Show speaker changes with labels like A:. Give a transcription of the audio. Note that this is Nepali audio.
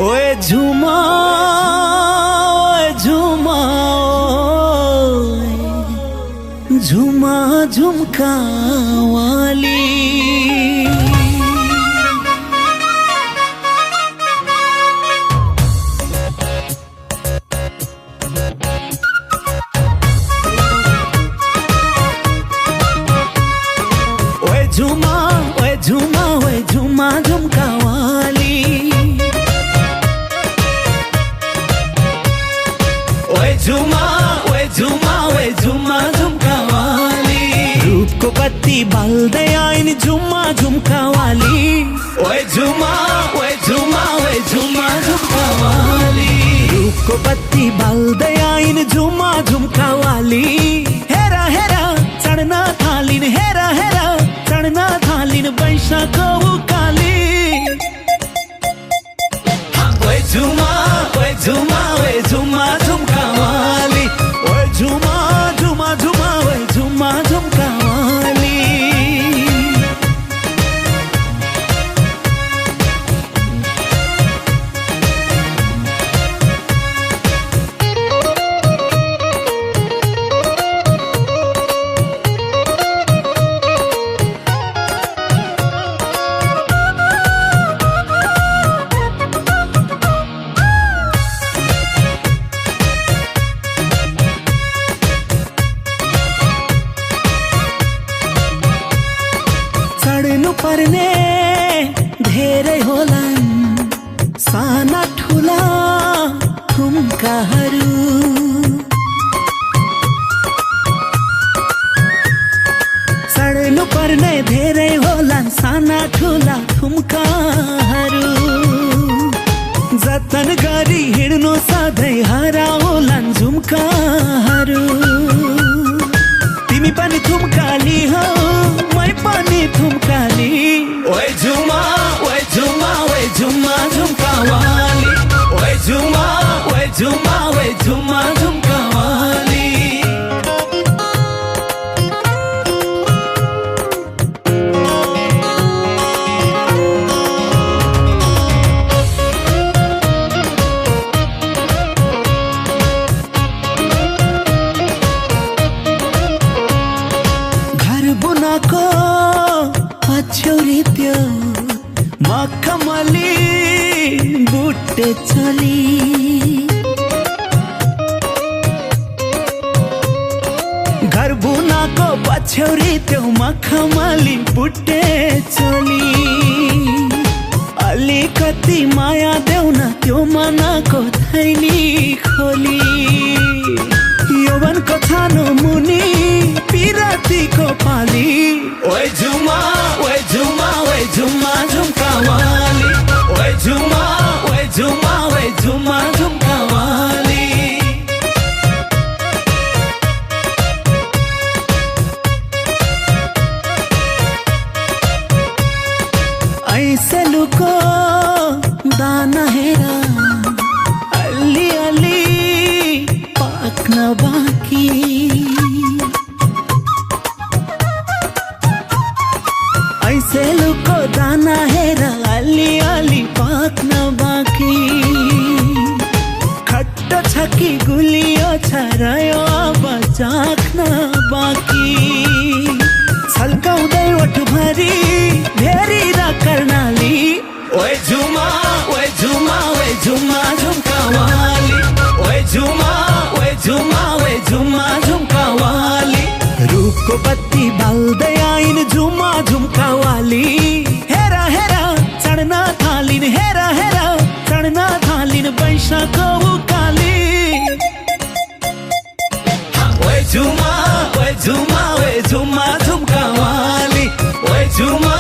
A: ओए झुमा झुमा झुमा झुमका वाली झुमा ओए झुमा ओए झुमा झुमका वाली ओए झुमा ओए झुमा ओए झुमा झुमका वाली रूप को पत्ती बाल दे आइन झुमा झुमका वाली ओए झुमा ओए झुमा ओए झुमा झुमका वाली रूप को पत्ती बाल दे आइन झुमा झुमका वाली हेरा हेरा चढ़ना थालिन हेरा हेरा चढ़ना थालिन बैशाखो काली ओए झुमा ओए झुमा ओए झुमा झुमका वाली ओए झुमा झुमा झुमा ओए झुमा झुमका वाली चढ्नु पर्ने धेरै होलान् साना ठुला ठुम्काहरू चढ्नु पर्ने धेरै होलान् साना ठुला ठुम्काहरू जतन गरी हिँड्नु सधैँ हराउलान् झुम्काहरू तिमी पनि ठुम्काली हौ मै पनि ठुम्काली ओए झुमा ओए झुमा ओए झुमा झुमका वाली ओए झुमा ओए झुमा ओए झुमा झुमका वाली बुनाको पछ्यौरी त्यो मखमली बुट्टे चली घर बुनाको पछ्यौरी त्यो मखमली बुट्टे चली अलिकति माया देऊ न त्यो मनको थैली खोली यौवनको छानो मुनि पिरातीको पाली ओए झुमा ओए झुमा ओए झुमा झुमका वाली ओए झुमा ओए झुमा ओए झुमा झुमका वाली ऐसे लुको दाना हेरा अलि अलि पाक्न बाँकी ऐसे लुको दाना हेरा अलि अलि पाक्न बाँकी खट्टो छ कि गुलियो छ रह्यो अब चाख्न बाँकी छल्काउँदै ओठभरि भेरी र कर्णाली ओए झुमा ओए झुमा ओए झुमा झुमका वाली ओए झुमा ओए झुमा ओए झुमा झुमका वाली रूपको बत्ती बाल्दै आइन झुमा झुमका वाली हेरा हेरा चढ्न थालिन हेरा हेरा चढ्न थालिन बैशाखो काली ओए झुमा ओए झुमा ओए झुमा झुमका वाली ओए झुमा